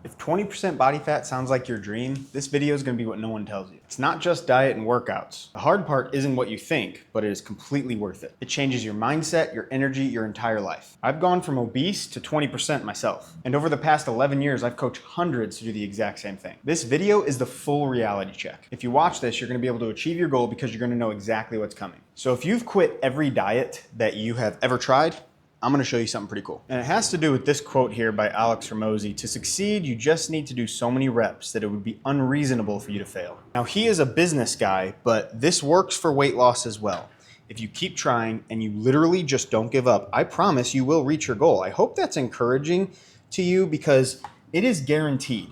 If 20% body fat sounds like your dream, this video is going to be what no one tells you. It's not just diet and workouts. The hard part isn't what you think, but it is completely worth it. It changes your mindset, your energy, your entire life. I've gone from obese to 20% myself. And over the past 11 years, I've coached hundreds to do the exact same thing. This video is the full reality check. If you watch this, you're going to be able to achieve your goal because you're going to know exactly what's coming. So if you've quit every diet that you have ever tried, I'm going to show you something pretty cool. And it has to do with this quote here by Alex Hormozi: "To succeed, you just need to do so many reps that it would be unreasonable for you to fail." Now, he is a business guy, but this works for weight loss as well. If you keep trying and you literally just don't give up, I promise you will reach your goal. I hope that's encouraging to you because it is guaranteed.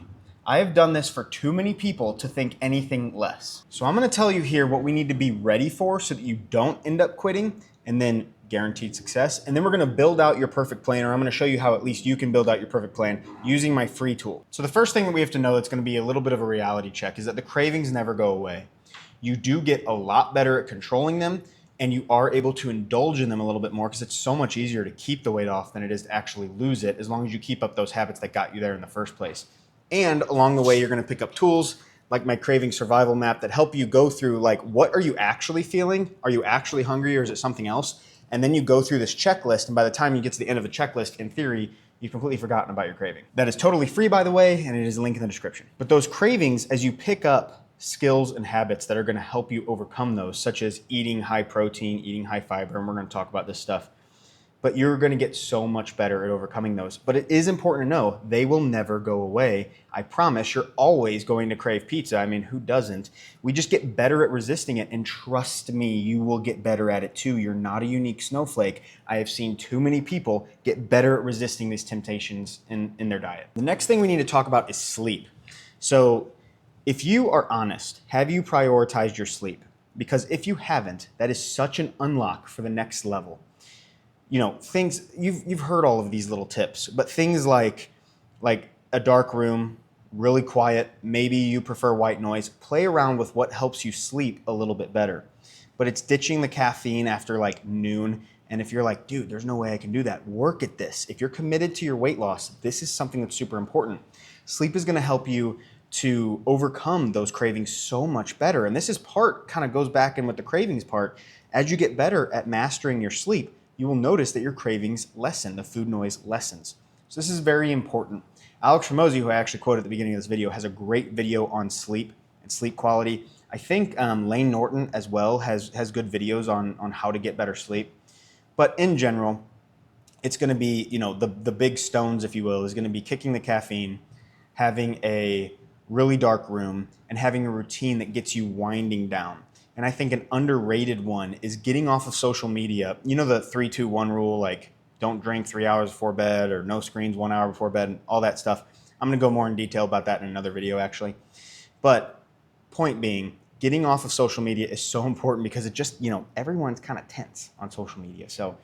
I have done this for too many people to think anything less. So I'm going to tell you here what we need to be ready for so that you don't end up quitting, and then guaranteed success. And then we're going to build out your perfect plan, or I'm going to show you how at least you can build out your perfect plan using my free tool. So the first thing that we have to know that's going to be a little bit of a reality check is that the cravings never go away. You do get a lot better at controlling them, and you are able to indulge in them a little bit more because it's so much easier to keep the weight off than it is to actually lose it, as long as you keep up those habits that got you there in the first place. And along the way, you're going to pick up tools like my craving survival map that help you go through, like, what are you actually feeling? Are you actually hungry, or is it something else? And then you go through this checklist, and by the time you get to the end of the checklist, in theory, you've completely forgotten about your craving. That is totally free, by the way, and it is a link in the description. But those cravings, as you pick up skills and habits that are going to help you overcome those, such as eating high protein, eating high fiber, and we're going to talk about this stuff, but you're going to get so much better at overcoming those. But it is important to know they will never go away. I promise. You're always going to crave pizza. I mean, who doesn't? We just get better at resisting it, and trust me, you will get better at it too. You're not a unique snowflake. I have seen too many people get better at resisting these temptations in their diet. The next thing we need to talk about is sleep. So if you are honest, have you prioritized your sleep? Because if you haven't, that is such an unlock for the next level. You know, things, you've heard all of these little tips, but things like a dark room, really quiet, maybe you prefer white noise, play around with what helps you sleep a little bit better. But it's ditching the caffeine after like noon. And if you're like, dude, there's no way I can do that, work at this. If you're committed to your weight loss, this is something that's super important. Sleep is going to help you to overcome those cravings so much better. And this is kind of goes back in with the cravings part. As you get better at mastering your sleep, you will notice that your cravings lessen, the food noise lessens. So this is very important. Alex Hormozi, who I actually quoted at the beginning of this video, has a great video on sleep and sleep quality. I think Layne Norton as well has good videos on how to get better sleep. But in general, it's going to be, you know, the big stones, if you will, is going to be kicking the caffeine, having a really dark room, and having a routine that gets you winding down. And I think an underrated one is getting off of social media. You know, the 3-2-1 rule, like don't drink 3 hours before bed, or no screens 1 hour before bed, and all that stuff. I'm going to go more in detail about that in another video, actually. But point being, getting off of social media is so important because it just, you know, everyone's kind of tense on social media. So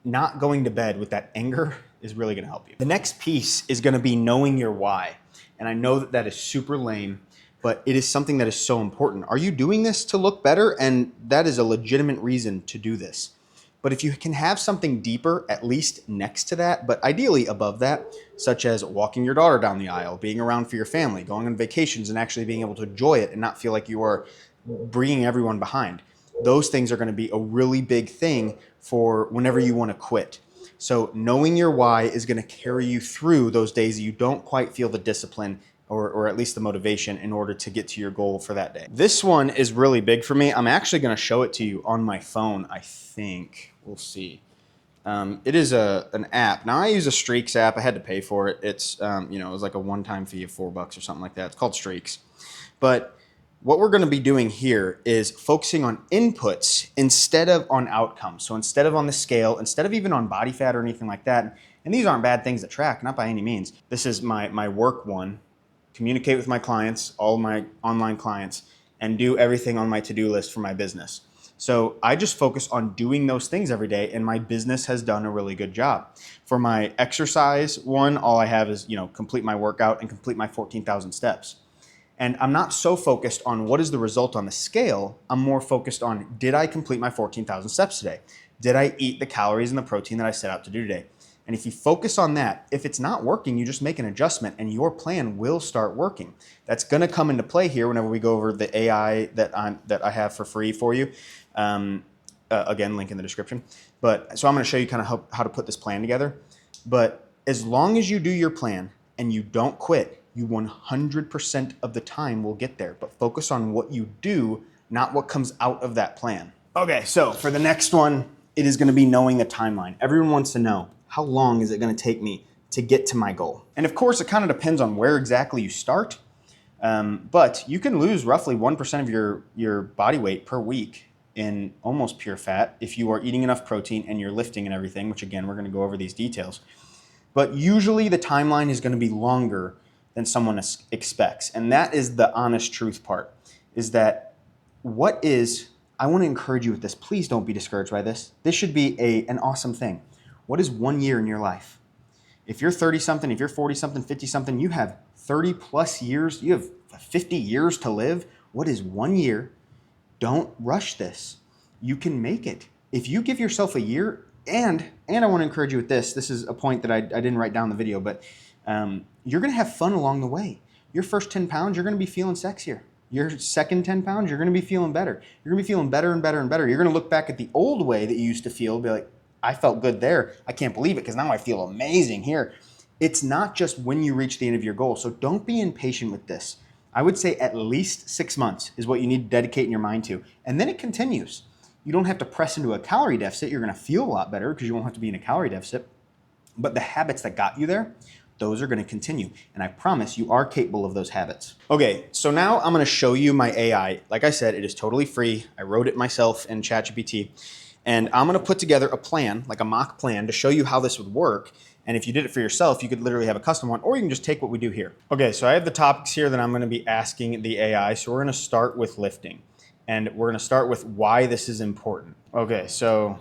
not going to bed with that anger is really going to help you. The next piece is going to be knowing your why. And I know that that is super lame, but it is something that is so important. Are you doing this to look better? And that is a legitimate reason to do this. But if you can have something deeper, at least next to that, but ideally above that, such as walking your daughter down the aisle, being around for your family, going on vacations, and actually being able to enjoy it and not feel like you are bringing everyone behind, those things are going to be a really big thing for whenever you want to quit. So knowing your why is going to carry you through those days that you don't quite feel the discipline or at least the motivation in order to get to your goal for that day. This one is really big for me. I'm actually going to show it to you on my phone, I think. We'll see. It is an app. Now, I use a Streaks app. I had to pay for it. It's, you know, it was like a one-time fee of $4 or something like that. It's called Streaks. But what we're going to be doing here is focusing on inputs instead of on outcomes. So instead of on the scale, instead of even on body fat or anything like that, and these aren't bad things to track, not by any means. This is my work one. Communicate with my clients, all my online clients, and do everything on my to-do list for my business. So I just focus on doing those things every day, and my business has done a really good job. For my exercise one, all I have is, you know, complete my workout and complete my 14,000 steps. And I'm not so focused on what is the result on the scale. I'm more focused on, did I complete my 14,000 steps today? Did I eat the calories and the protein that I set out to do today? And if you focus on that, if it's not working, you just make an adjustment and your plan will start working. That's going to come into play here whenever we go over the AI that I have for free for you. Again, link in the description. But so I'm going to show you kind of how to put this plan together. But as long as you do your plan and you don't quit, you 100% of the time will get there. But focus on what you do, not what comes out of that plan. Okay, so for the next one, it is going to be knowing the timeline. Everyone wants to know, how long is it going to take me to get to my goal? And of course, it kind of depends on where exactly you start. But you can lose roughly 1% of your body weight per week in almost pure fat if you are eating enough protein and you're lifting and everything, which again, we're going to go over these details. But usually the timeline is going to be longer than someone expects. And that is the honest truth part, is that I want to encourage you with this. Please don't be discouraged by this. This should be an awesome thing. What is 1 year in your life? If you're 30 something, if you're 40 something, 50 something, you have 30 plus years, you have 50 years to live. What is 1 year? Don't rush this. You can make it. If you give yourself a year, and I want to encourage you with this. This is a point that I didn't write down in the video, but you're going to have fun along the way. Your first 10 pounds, you're going to be feeling sexier. Your second 10 pounds, you're going to be feeling better. You're going to be feeling better and better and better. You're going to look back at the old way that you used to feel, be like, I felt good there. I can't believe it because now I feel amazing here. It's not just when you reach the end of your goal. So don't be impatient with this. I would say at least 6 months is what you need to dedicate your mind to. And then it continues. You don't have to press into a calorie deficit. You're going to feel a lot better because you won't have to be in a calorie deficit. But the habits that got you there, those are going to continue. And I promise you are capable of those habits. Okay, so now I'm going to show you my AI. Like I said, it is totally free. I wrote it myself in ChatGPT. And I'm going to put together a plan, like a mock plan, to show you how this would work. And if you did it for yourself, you could literally have a custom one, or you can just take what we do here. Okay, so I have the topics here that I'm going to be asking the AI. So we're going to start with lifting. And we're going to start with why this is important. Okay, so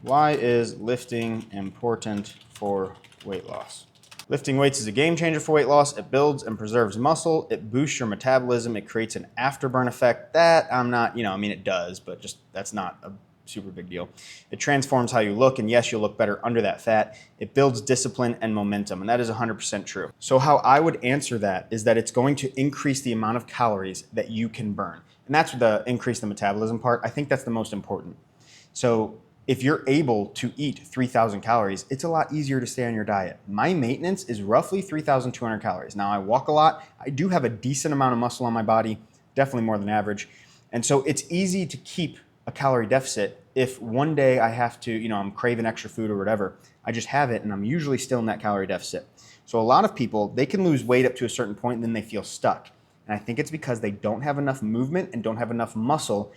why is lifting important for weight loss? Lifting weights is a game changer for weight loss. It builds and preserves muscle. It boosts your metabolism. It creates an afterburn effect. That I'm not, it does, but just that's not a super big deal. It transforms how you look, and yes, you'll look better under that fat. It builds discipline and momentum, and that is 100% true. So how I would answer that is that it's going to increase the amount of calories that you can burn. And that's the increase the metabolism part. I think that's the most important. So if you're able to eat 3,000 calories, it's a lot easier to stay on your diet. My maintenance is roughly 3,200 calories. Now I walk a lot. I do have a decent amount of muscle on my body, definitely more than average. And so it's easy to keep a calorie deficit if one day I have to, I'm craving extra food or whatever. I just have it and I'm usually still in that calorie deficit. So a lot of people, they can lose weight up to a certain point and then they feel stuck. And I think it's because they don't have enough movement and don't have enough muscle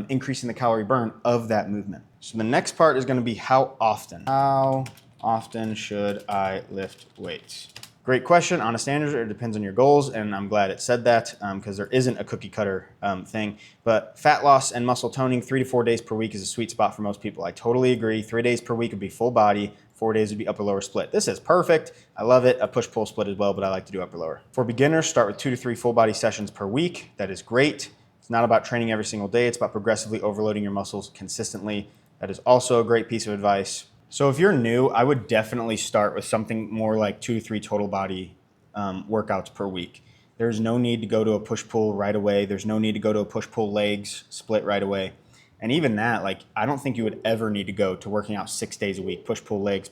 increasing the calorie burn of that movement. So the next part is going to be how often. How often should I lift weights? Great question. Honest answer, it depends on your goals, and I'm glad it said that because there isn't a cookie cutter thing. But fat loss and muscle toning, 3 to 4 days per week is a sweet spot for most people. I totally agree. 3 days per week would be full body. 4 days would be upper lower split. This is perfect. I love it. A push pull split as well, but I like to do upper lower. For beginners, start with 2 to 3 full body sessions per week. That is great. It's not about training every single day. It's about progressively overloading your muscles consistently. That is also a great piece of advice. So if you're new, I would definitely start with something more like 2 to 3 total body workouts per week. There's no need to go to a push-pull right away. There's no need to go to a push-pull legs split right away. And even that, I don't think you would ever need to go to working out 6 days a week, push-pull legs,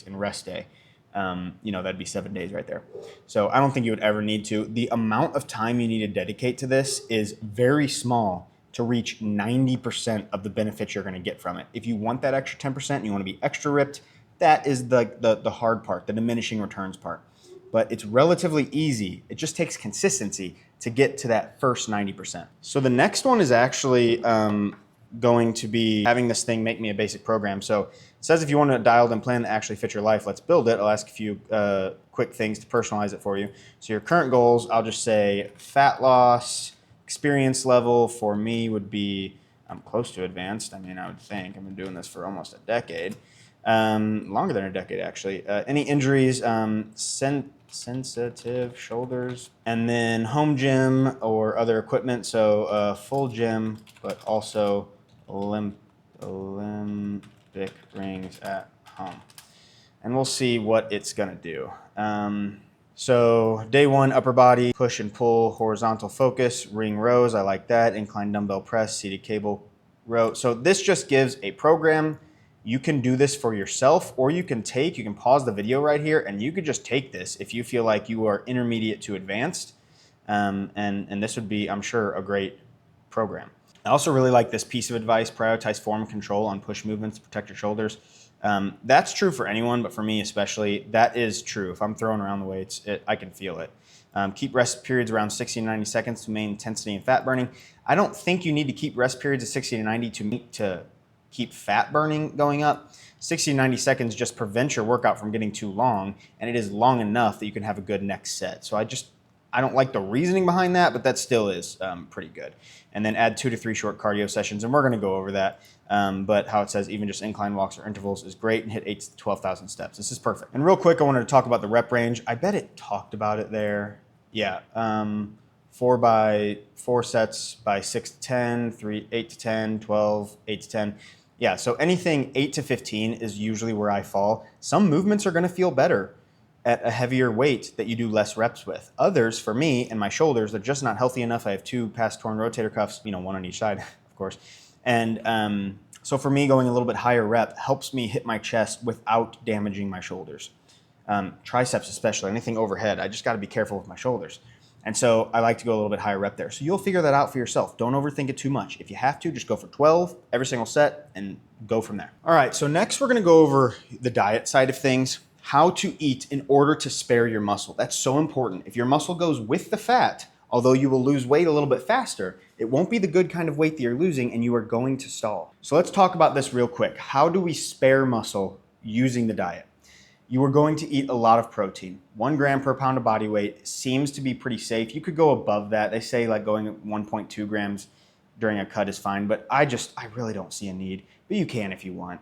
and rest day. That'd be 7 days right there. So I don't think you would ever need to. The amount of time you need to dedicate to this is very small to reach 90% of the benefits you're going to get from it. If you want that extra 10% and you want to be extra ripped, that is the hard part, the diminishing returns part. But it's relatively easy. It just takes consistency to get to that first 90%. So the next one is actually going to be having this thing make me a basic program. So it says if you want a dialed in plan that actually fits your life, let's build it. I'll ask a few quick things to personalize it for you. So your current goals, I'll just say fat loss, experience level for me would be, I'm close to advanced. I would think. I've been doing this for almost a decade. Longer than a decade, actually. Any injuries, sensitive shoulders, and then home gym or other equipment. So full gym, but also Olympic rings at home. and we'll see what it's gonna do. So day 1, upper body, push and pull, horizontal focus, ring rows, I like that, incline dumbbell press, seated cable row. So this just gives a program. You can do this for yourself, or you can pause the video right here, and you could just take this if you feel like you are intermediate to advanced. And this would be, I'm sure, a great program. I also really like this piece of advice: prioritize form control on push movements to protect your shoulders. That's true for anyone, but for me especially, that is true. If I'm throwing around the weights, I can feel it. Keep rest periods around 60 to 90 seconds to maintain intensity and fat burning. I don't think you need to keep rest periods of 60 to 90 to keep fat burning going up. 60 to 90 seconds just prevents your workout from getting too long, and it is long enough that you can have a good next set. So I don't like the reasoning behind that, but that still is pretty good. And then add 2 to 3 short cardio sessions, and we're gonna go over that. But how it says even just incline walks or intervals is great, and hit 8 to 12,000 steps. This is perfect. And real quick, I wanted to talk about the rep range. I bet it talked about it there. Yeah, 4 sets by 6 to 10, 3, 8 to 10, 12, 8 to 10. Yeah, so anything 8 to 15 is usually where I fall. Some movements are gonna feel better at a heavier weight that you do less reps with. Others, for me and my shoulders, they're just not healthy enough. I have 2 past torn rotator cuffs, one on each side, of course. And so for me, going a little bit higher rep helps me hit my chest without damaging my shoulders. Triceps especially, anything overhead, I just gotta be careful with my shoulders. And so I like to go a little bit higher rep there. So you'll figure that out for yourself. Don't overthink it too much. If you have to, just go for 12 every single set and go from there. All right, so next we're gonna go over the diet side of things. How to eat in order to spare your muscle. That's so important. If your muscle goes with the fat, although you will lose weight a little bit faster, it won't be the good kind of weight that you're losing, and you are going to stall. So let's talk about this real quick. How do we spare muscle using the diet? You are going to eat a lot of protein. 1 gram per pound of body weight seems to be pretty safe. You could go above that. They say like going at 1.2 grams during a cut is fine, but I really don't see a need, but you can if you want.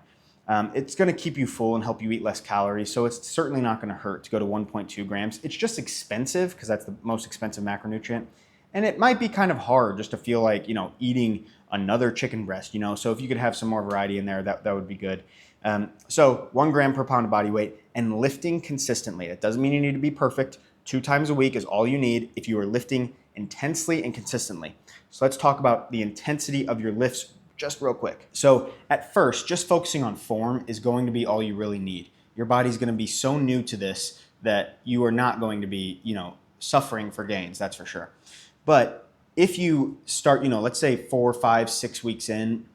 It's going to keep you full and help you eat less calories, so it's certainly not going to hurt to go to 1.2 grams. It's just expensive because that's the most expensive macronutrient, and it might be kind of hard just to feel like, eating another chicken breast, so if you could have some more variety in there, that would be good. So 1 gram per pound of body weight and lifting consistently. That doesn't mean you need to be perfect. 2 times a week is all you need if you are lifting intensely and consistently. So let's talk about the intensity of your lifts just real quick. So at first, just focusing on form is going to be all you really need. Your body's going to be so new to this that you are not going to be, suffering for gains, that's for sure. But if you start, let's say 4, 5, 6 weeks in,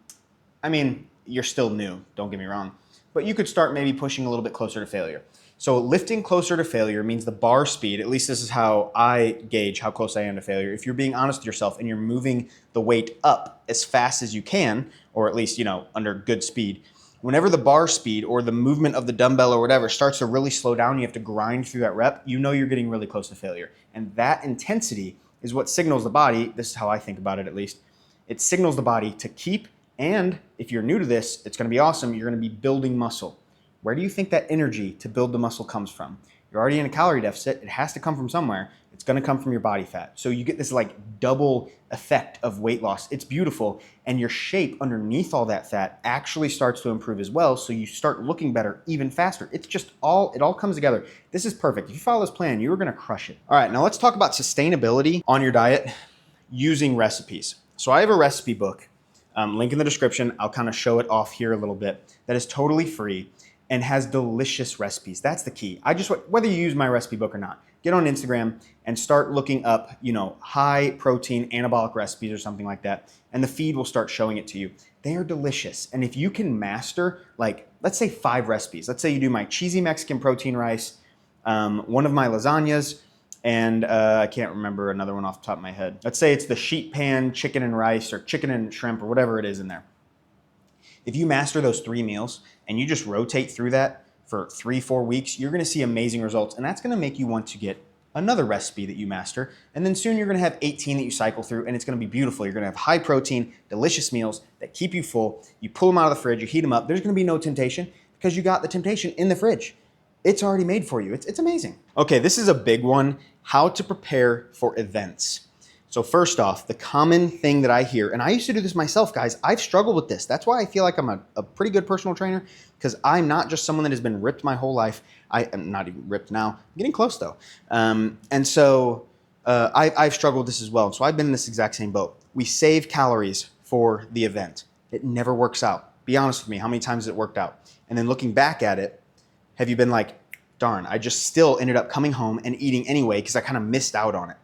you're still new, don't get me wrong, but you could start maybe pushing a little bit closer to failure. So lifting closer to failure means the bar speed, at least this is how I gauge how close I am to failure. If you're being honest with yourself and you're moving the weight up as fast as you can, or at least, under good speed, whenever the bar speed or the movement of the dumbbell or whatever starts to really slow down, you have to grind through that rep, you're getting really close to failure. And that intensity is what signals the body, this is how I think about it at least, it signals the body to keep, and if you're new to this, it's gonna be awesome, you're gonna be building muscle. Where do you think that energy to build the muscle comes from? You're already in a calorie deficit. It has to come from somewhere. It's going to come from your body fat. So you get this double effect of weight loss. It's beautiful. And your shape underneath all that fat actually starts to improve as well. So you start looking better even faster. It's just it all comes together. This is perfect. If you follow this plan, you are going to crush it. All right, now let's talk about sustainability on your diet using recipes. So I have a recipe book, link in the description. I'll kind of show it off here a little bit. That is totally free and has delicious recipes. That's the key. Whether you use my recipe book or not, get on Instagram and start looking up, high protein anabolic recipes or something like that, and the feed will start showing it to you. They are delicious. And if you can master, let's say 5 recipes. Let's say you do my cheesy Mexican protein rice, one of my lasagnas, and I can't remember another one off the top of my head. Let's say it's the sheet pan chicken and rice or chicken and shrimp or whatever it is in there. If you master those 3 meals and you just rotate through that for 3-4 weeks, you're gonna see amazing results. And that's gonna make you want to get another recipe that you master. And then soon you're gonna have 18 that you cycle through, and it's gonna be beautiful. You're gonna have high protein, delicious meals that keep you full. You pull them out of the fridge, you heat them up. There's gonna be no temptation because you got the temptation in the fridge. It's already made for you. It's amazing. Okay, this is a big one. How to prepare for events. So first off, the common thing that I hear, and I used to do this myself, guys, I've struggled with this. That's why I feel like I'm a pretty good personal trainer, because I'm not just someone that has been ripped my whole life. I am not even ripped now. I'm getting close though. I've struggled with this as well. So I've been in this exact same boat. We save calories for the event. It never works out. Be honest with me, how many times has it worked out? And then looking back at it, have you been like, darn, I just still ended up coming home and eating anyway because I kind of missed out on it.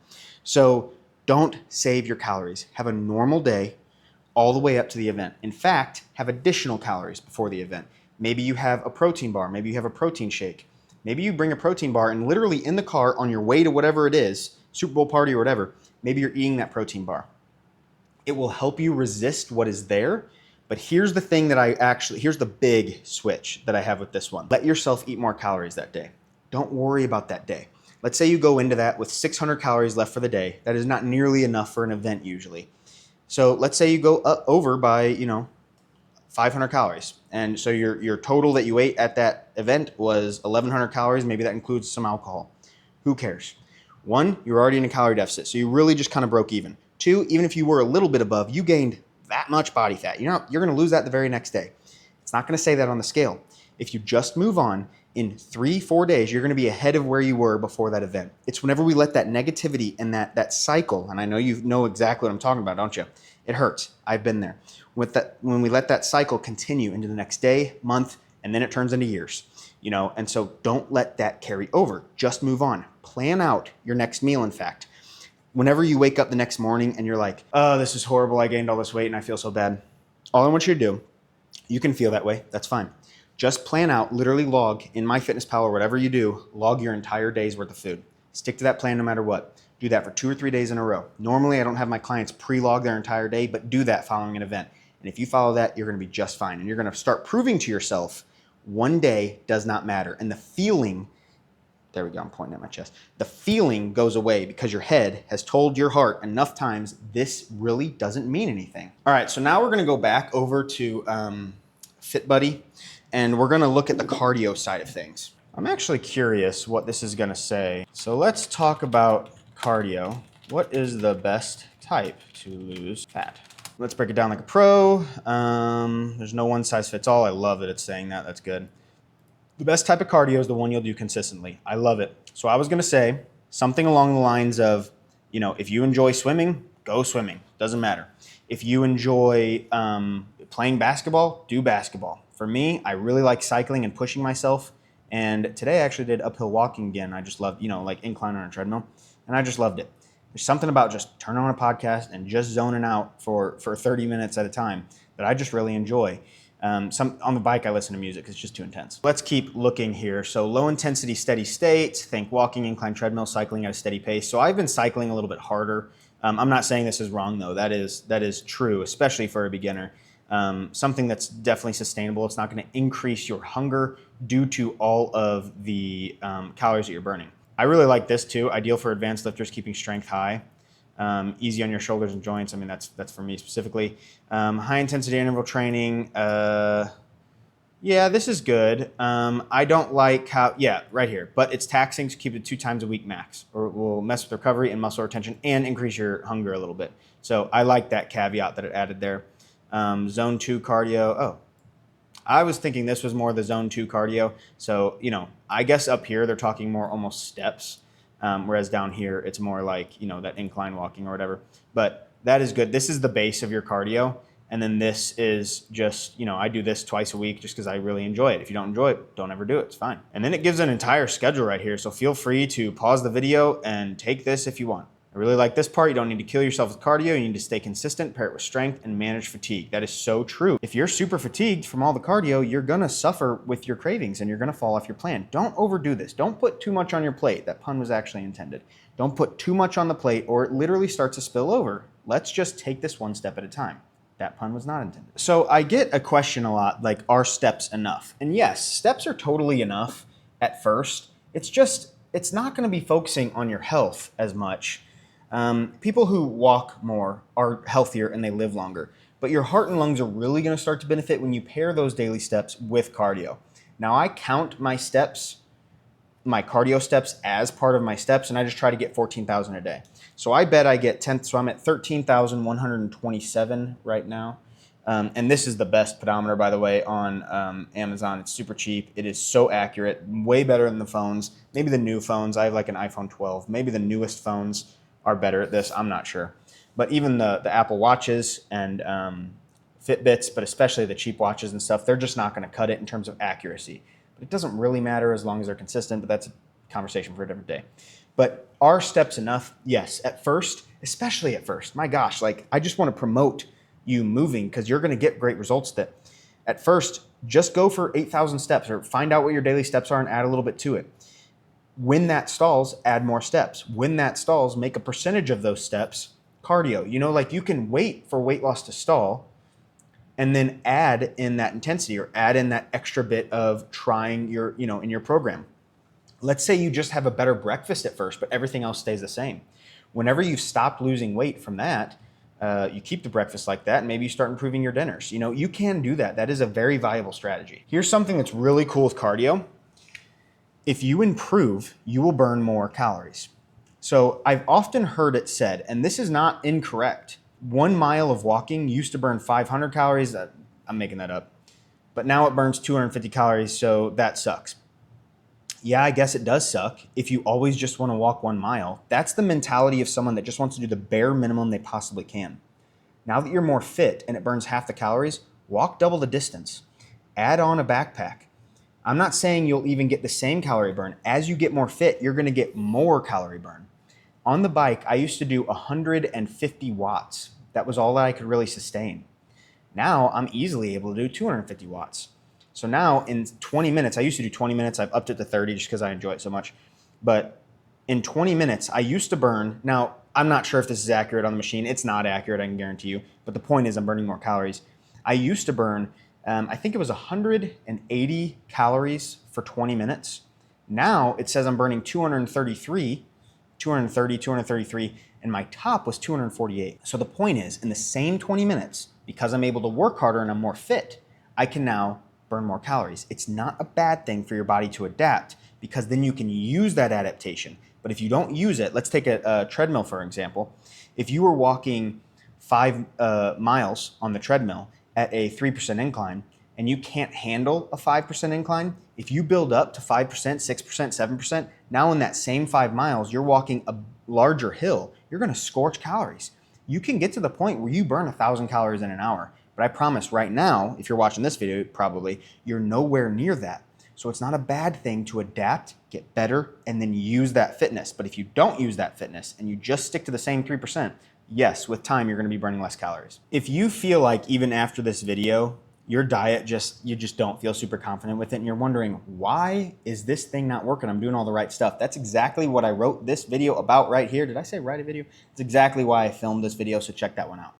So don't save your calories. Have a normal day all the way up to the event. In fact, have additional calories before the event. Maybe you have a protein bar. Maybe you have a protein shake. Maybe you bring a protein bar and literally in the car on your way to whatever it is, Super Bowl party or whatever, maybe you're eating that protein bar. It will help you resist what is there. But here's the thing that here's the big switch that I have with this one. Let yourself eat more calories that day. Don't worry about that day. Let's say you go into that with 600 calories left for the day. That is not nearly enough for an event usually. So let's say you go over by, 500 calories. And so your total that you ate at that event was 1,100 calories. Maybe that includes some alcohol. Who cares? One, you're already in a calorie deficit. So you really just kind of broke even. Two, even if you were a little bit above, you gained that much body fat. You're going to lose that the very next day. It's not going to say that on the scale. If you just move on, in 3-4 days, you're going to be ahead of where you were before that event. It's whenever we let that negativity and that cycle, and I know you know exactly what I'm talking about, don't you? It hurts. I've been there. When we let that cycle continue into the next day, month, and then it turns into years, and so don't let that carry over. Just move on. Plan out your next meal, in fact. Whenever you wake up the next morning and you're like, oh, this is horrible. I gained all this weight and I feel so bad. All I want you to do, you can feel that way. That's fine. Just plan out, literally log in MyFitnessPal or whatever you do, log your entire day's worth of food. Stick to that plan no matter what. Do that for 2 or 3 days in a row. Normally, I don't have my clients pre-log their entire day, but do that following an event. And if you follow that, you're going to be just fine. And you're going to start proving to yourself one day does not matter. And the feeling, there we go, I'm pointing at my chest. The feeling goes away because your head has told your heart enough times this really doesn't mean anything. All right, so now we're going to go back over to FitBuddy. And we're gonna look at the cardio side of things. I'm actually curious what this is gonna say. So let's talk about cardio. What is the best type to lose fat? Let's break it down like a pro. There's no one size fits all. I love that it's saying that, that's good. The best type of cardio is the one you'll do consistently. I love it. So I was gonna say something along the lines of, if you enjoy swimming, go swimming, doesn't matter. If you enjoy playing basketball, do basketball. For me, I really like cycling and pushing myself. And today I actually did uphill walking again. I just loved, like incline on a treadmill. And I just loved it. There's something about just turning on a podcast and just zoning out for 30 minutes at a time that I just really enjoy. On the bike, I listen to music. It's just too intense. Let's keep looking here. So low intensity, steady state. Think walking, incline, treadmill, cycling at a steady pace. So I've been cycling a little bit harder. I'm not saying this is wrong though. That is true, especially for a beginner. Something that's definitely sustainable. It's not going to increase your hunger due to all of the calories that you're burning. I really like this too. Ideal for advanced lifters keeping strength high. Easy on your shoulders and joints. I mean, that's for me specifically. High intensity interval training. Yeah, this is good. I don't like how, right here. But it's taxing to keep it 2 times a week max, or it will mess with recovery and muscle retention and increase your hunger a little bit. So I like that caveat that it added there. Zone 2 cardio. Oh, I was thinking this was more the zone 2 cardio. So, I guess up here they're talking more almost steps, whereas down here it's more like, that incline walking or whatever. But that is good. This is the base of your cardio. And then this is just, I do this twice a week just because I really enjoy it. If you don't enjoy it, don't ever do it. It's fine. And then it gives an entire schedule right here. So feel free to pause the video and take this if you want. I really like this part. You don't need to kill yourself with cardio. You need to stay consistent, pair it with strength, and manage fatigue. That is so true. If you're super fatigued from all the cardio, you're gonna suffer with your cravings and you're gonna fall off your plan. Don't overdo this. Don't put too much on your plate. That pun was actually intended. Don't put too much on the plate or it literally starts to spill over. Let's just take this one step at a time. That pun was not intended. So I get a question a lot, like, are steps enough? And yes, steps are totally enough at first. It's not gonna be focusing on your health as much. People who walk more are healthier and they live longer. But your heart and lungs are really going to start to benefit when you pair those daily steps with cardio. Now, I count my steps my cardio steps as part of my steps, and I just try to get 14,000 a day. So I bet I get 10, so I'm at 13,127 right now. And this is the best pedometer, by the way, on Amazon. It's super cheap. It is so accurate, way better than the phones. Maybe the new phones. I have like an iPhone 12. Maybe the newest phones are better at this. I'm not sure. But even the Apple Watches and Fitbits, but especially the cheap watches and stuff, they're just not going to cut it in terms of accuracy. But it doesn't really matter as long as they're consistent, but that's a conversation for a different day. But are steps enough? Yes. At first, especially at first, my gosh, like I just want to promote you moving because you're going to get great results that at first, just go for 8,000 steps or find out what your daily steps are and add a little bit to it. When that stalls, add more steps. When that stalls, make a percentage of those steps cardio. You know, like you can wait for weight loss to stall and then add in that intensity or add in that extra bit of trying your, you know, in your program. Let's say you just have a better breakfast at first, but everything else stays the same. Whenever you've stopped losing weight from that, you keep the breakfast like that, and maybe you start improving your dinners. You know, you can do that. That is a very viable strategy. Here's something that's really cool with cardio. If you improve, you will burn more calories. So I've often heard it said, and this is not incorrect, 1 mile of walking used to burn 500 calories. I'm making that up. But now it burns 250 calories, so that sucks. Yeah, I guess it does suck if you always just want to walk 1 mile. That's the mentality of someone that just wants to do the bare minimum they possibly can. Now that you're more fit and it burns half the calories, walk double the distance. Add on a backpack. I'm not saying you'll even get the same calorie burn. As you get more fit, you're going to get more calorie burn. On the bike, I used to do 150 watts. That was all that I could really sustain. Now I'm easily able to do 250 watts. So now in 20 minutes, I used to do 20 minutes. I've upped it to 30 just because I enjoy it so much. But in 20 minutes, I used to burn. Now, I'm not sure if this is accurate on the machine. It's not accurate, I can guarantee you. But the point is I'm burning more calories. I used to burn, I think it was 180 calories for 20 minutes. Now it says I'm burning 233, and my top was 248. So the point is, in the same 20 minutes, because I'm able to work harder and I'm more fit, I can now burn more calories. It's not a bad thing for your body to adapt because then you can use that adaptation. But if you don't use it, let's take a treadmill for example. If you were walking 5 miles on the treadmill at a 3% incline and you can't handle a 5% incline, if you build up to 5%, 6%, 7%, now in that same 5 miles, you're walking a larger hill, you're gonna scorch calories. You can get to the point where you burn 1,000 calories in an hour. But I promise right now, if you're watching this video, probably, you're nowhere near that. So it's not a bad thing to adapt, get better, and then use that fitness. But if you don't use that fitness and you just stick to the same 3%, yes, with time, you're gonna be burning less calories. If you feel like even after this video, your diet you just don't feel super confident with it and you're wondering, why is this thing not working? I'm doing all the right stuff. That's exactly what I wrote this video about right here. Did I say write a video? It's exactly why I filmed this video, so check that one out.